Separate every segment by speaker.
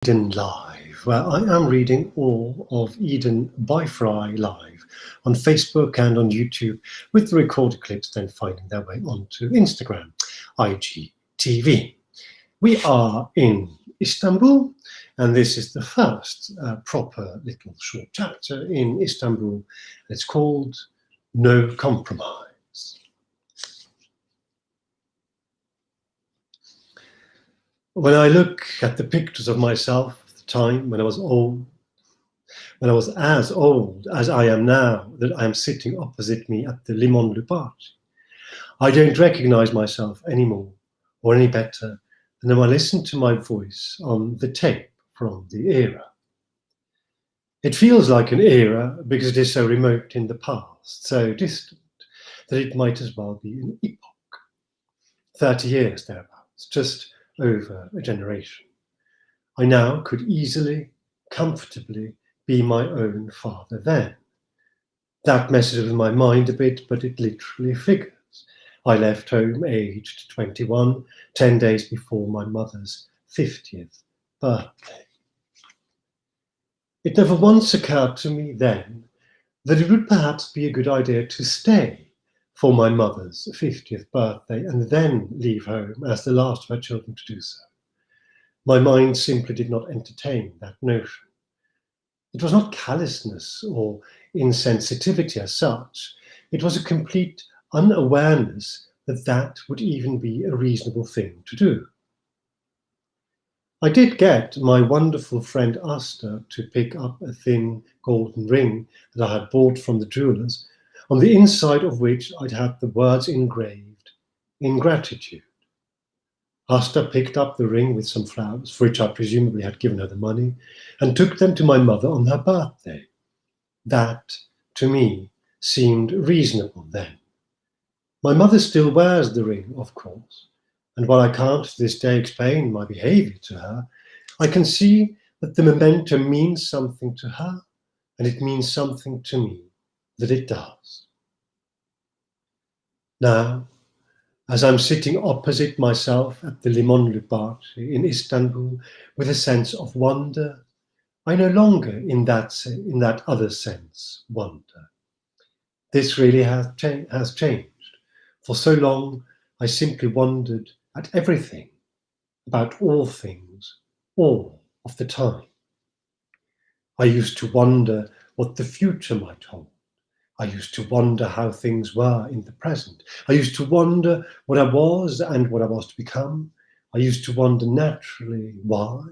Speaker 1: Eden Live, where I am reading all of Eden by FREI live on Facebook and on YouTube, with the recorded clips then finding their way onto Instagram, IGTV. We are in Istanbul, and this is the first proper little short chapter in Istanbul. It's called No Compromise. When I look at the pictures of myself at the time when I was as old as I am now, that I am sitting opposite me at the Limon party, I don't recognize myself anymore or any better than when I listen to my voice on the tape from the era. It feels like an era because it is so remote in the past, so distant, that it might as well be an epoch. 30 years thereabouts, just over a generation. I now could easily, comfortably be my own father then. That messes with my mind a bit, but it literally figures. I left home aged 21, 10 days before my mother's 50th birthday. It never once occurred to me then that it would perhaps be a good idea to stay for my mother's 50th birthday and then leave home as the last of her children to do so. My mind simply did not entertain that notion. It was not callousness or insensitivity as such. It was a complete unawareness that that would even be a reasonable thing to do. I did get my wonderful friend Asta to pick up a thin golden ring that I had bought from the jewelers, on the inside of which I'd had the words engraved, "In gratitude." Asta picked up the ring with some flowers, for which I presumably had given her the money, and took them to my mother on her birthday. That, to me, seemed reasonable then. My mother still wears the ring, of course, and while I can't to this day explain my behaviour to her, I can see that the memento means something to her, and it means something to me, that it does. Now, as I'm sitting opposite myself at the Limon party in Istanbul with a sense of wonder, I no longer, in that other sense, wonder. This really has changed. For so long, I simply wondered at everything, about all things, all of the time. I used to wonder what the future might hold. I used to wonder how things were in the present. I used to wonder what I was and what I was to become. I used to wonder naturally why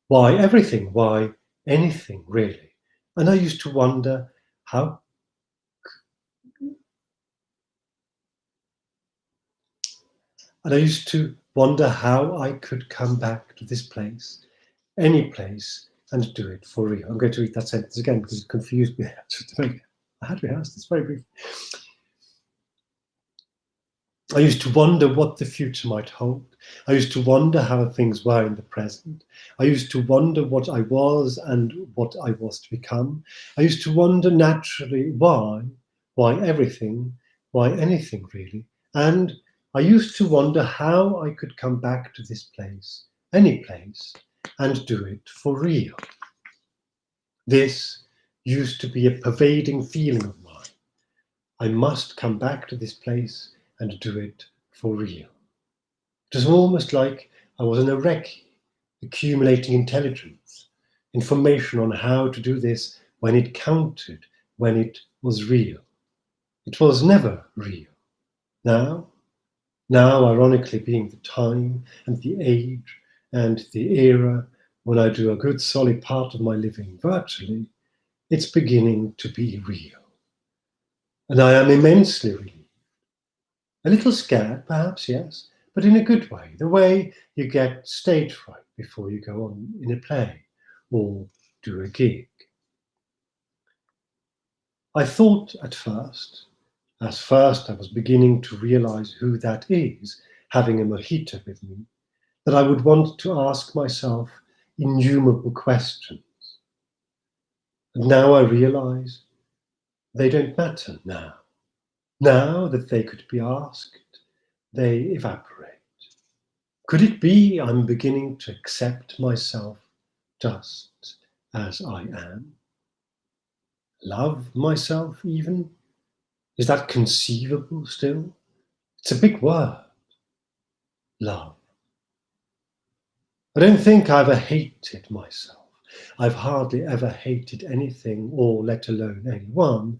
Speaker 1: everything, why anything really. And I used to wonder how I could come back to this place, any place, and do it for real. I'm going to read that sentence again because it confused me. I had rehearsed this very briefly. I used to wonder what the future might hold. I used to wonder how things were in the present. I used to wonder what I was and what I was to become. I used to wonder naturally why everything, why anything really. And I used to wonder how I could come back to this place, any place, and do it for real. This used to be a pervading feeling of mine. I must come back to this place and do it for real. It was almost like I was in a recce, accumulating intelligence, information on how to do this when it counted, when it was real. It was never real. Now, ironically being the time and the age and the era when I do a good solid part of my living virtually, it's beginning to be real. And I am immensely relieved. A little scared, perhaps, yes, but in a good way, the way you get stage fright before you go on in a play or do a gig. I thought at first, as first I was beginning to realize who that is, having a mojito with me, that I would want to ask myself innumerable questions. And now I realize they don't matter now. Now that they could be asked, they evaporate. Could it be I'm beginning to accept myself just as I am. Love myself, even? Is that conceivable still? It's a big word. Love. I don't think I ever hated myself. I've hardly ever hated anything, or let alone anyone.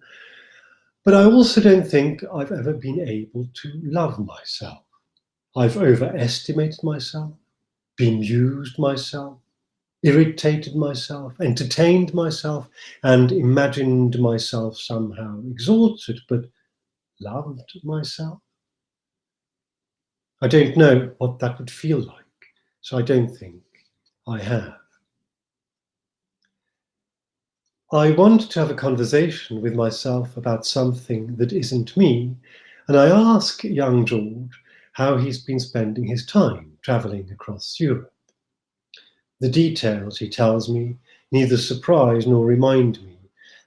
Speaker 1: But I also don't think I've ever been able to love myself. I've overestimated myself, bemused myself, irritated myself, entertained myself, and imagined myself somehow exalted, but loved myself? I don't know what that would feel like, so I don't think I have. I want to have a conversation with myself about something that isn't me, and I ask young George how he's been spending his time travelling across Europe. The details, he tells me, neither surprise nor remind me.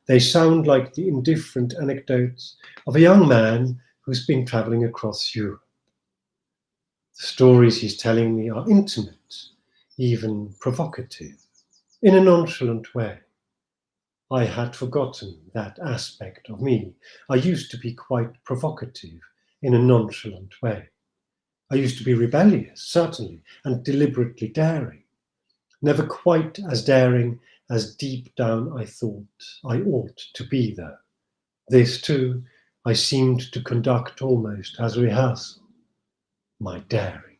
Speaker 1: They sound like the indifferent anecdotes of a young man who's been travelling across Europe. The stories he's telling me are intimate, even provocative, in a nonchalant way. I had forgotten that aspect of me. I used to be quite provocative in a nonchalant way. I used to be rebellious, certainly, and deliberately daring. Never quite as daring as deep down I thought I ought to be, though. This, too, I seemed to conduct almost as rehearsal. My daring.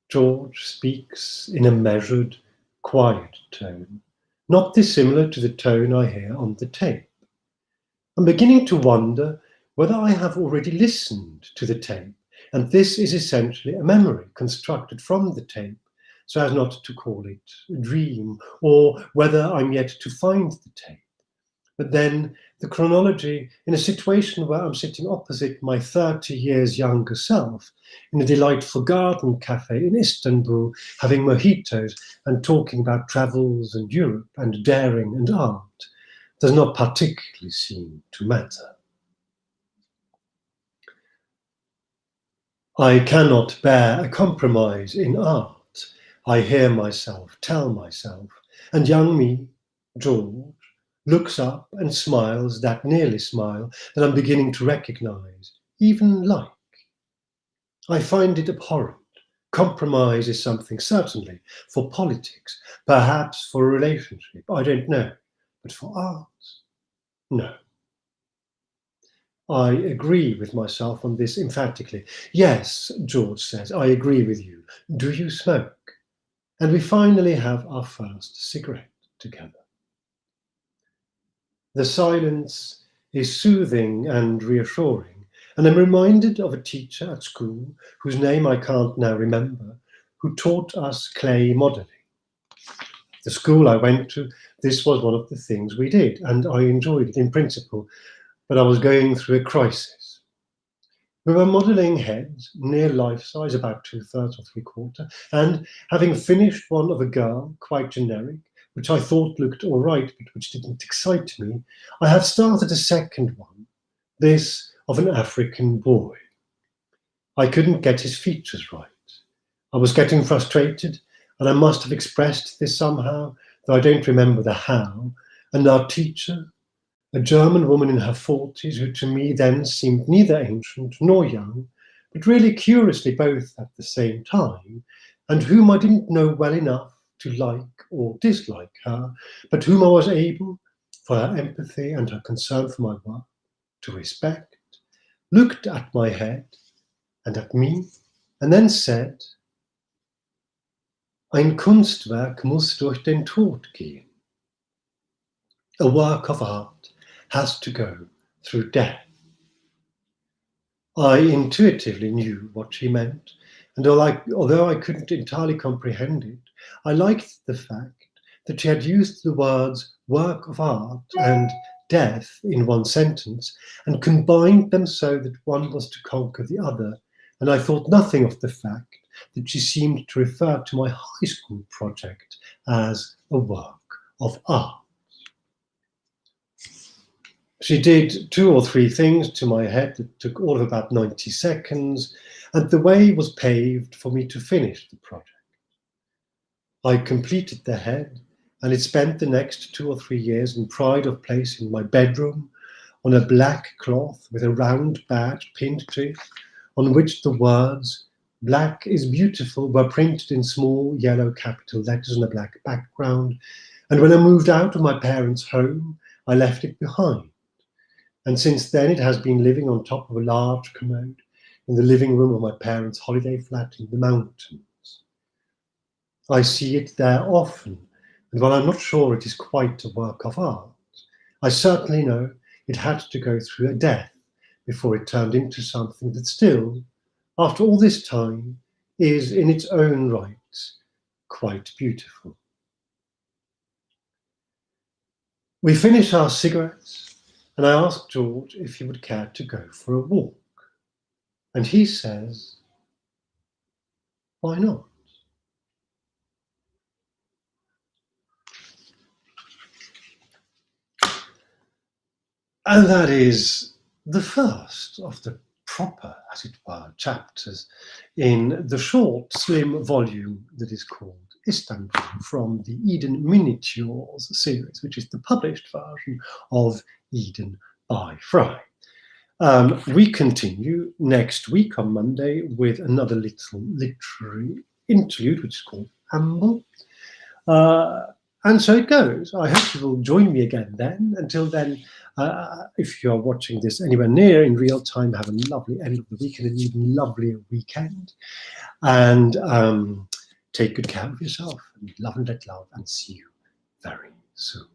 Speaker 1: George speaks in a measured, quiet tone, not dissimilar to the tone I hear on the tape. I'm beginning to wonder whether I have already listened to the tape, and this is essentially a memory constructed from the tape, so as not to call it a dream, or whether I'm yet to find the tape. But then the chronology, in a situation where I'm sitting opposite my 30 years younger self in a delightful garden cafe in Istanbul, having mojitos and talking about travels and Europe and daring and art, does not particularly seem to matter. I cannot bear a compromise in art, I hear myself tell myself, and young me, George, looks up and smiles that nearly smile that I'm beginning to recognize, even like. I find it abhorrent. Compromise is something, certainly, for politics, perhaps for a relationship, I don't know. But for art, no. I agree with myself on this emphatically. Yes, George says, I agree with you. Do you smoke? And we finally have our first cigarette together. The silence is soothing and reassuring, and I'm reminded of a teacher at school, whose name I can't now remember, who taught us clay modelling. The school I went to, this was one of the things we did, and I enjoyed it in principle, but I was going through a crisis. We were modelling heads, near life-size, about 2/3 or 3/4, and having finished one of a girl, quite generic, which I thought looked all right, but which didn't excite me, I had started a second one, this of an African boy. I couldn't get his features right. I was getting frustrated, and I must have expressed this somehow, though I don't remember the how, and our teacher, a German woman in her 40s, who to me then seemed neither ancient nor young, but really curiously both at the same time, and whom I didn't know well enough to like or dislike her, but whom I was able, for her empathy and her concern for my work, to respect, looked at my head and at me, and then said, "Ein Kunstwerk muss durch den Tod gehen." A work of art has to go through death. I intuitively knew what she meant, and although I couldn't entirely comprehend it, I liked the fact that she had used the words work of art and death in one sentence and combined them so that one was to conquer the other, and I thought nothing of the fact that she seemed to refer to my high school project as a work of art. She did 2 or 3 things to my head that took all of about 90 seconds, and the way was paved for me to finish the project. I completed the head, and it spent the next 2 or 3 years in pride of place in my bedroom on a black cloth with a round badge pinned to it, on which the words "Black is beautiful" were printed in small yellow capital letters on a black background. And when I moved out of my parents' home, I left it behind. And since then, it has been living on top of a large commode in the living room of my parents' holiday flat in the mountains. I see it there often, and while I'm not sure it is quite a work of art, I certainly know it had to go through a death before it turned into something that still, after all this time, is in its own right quite beautiful. We finish our cigarettes, and I ask George if he would care to go for a walk. And he says, why not? And that is the first of the proper, as it were, chapters in the short, slim volume that is called Istanbul from the Eden Miniatures series, which is the published version of Eden by FREI. We continue next week on Monday with another little literary interlude, which is called Amble. And so it goes. I hope you will join me again then. Until then, if you're watching this anywhere near in real time, have a lovely end of the week and an even lovelier weekend. And take good care of yourself, and love and let love, and see you very soon.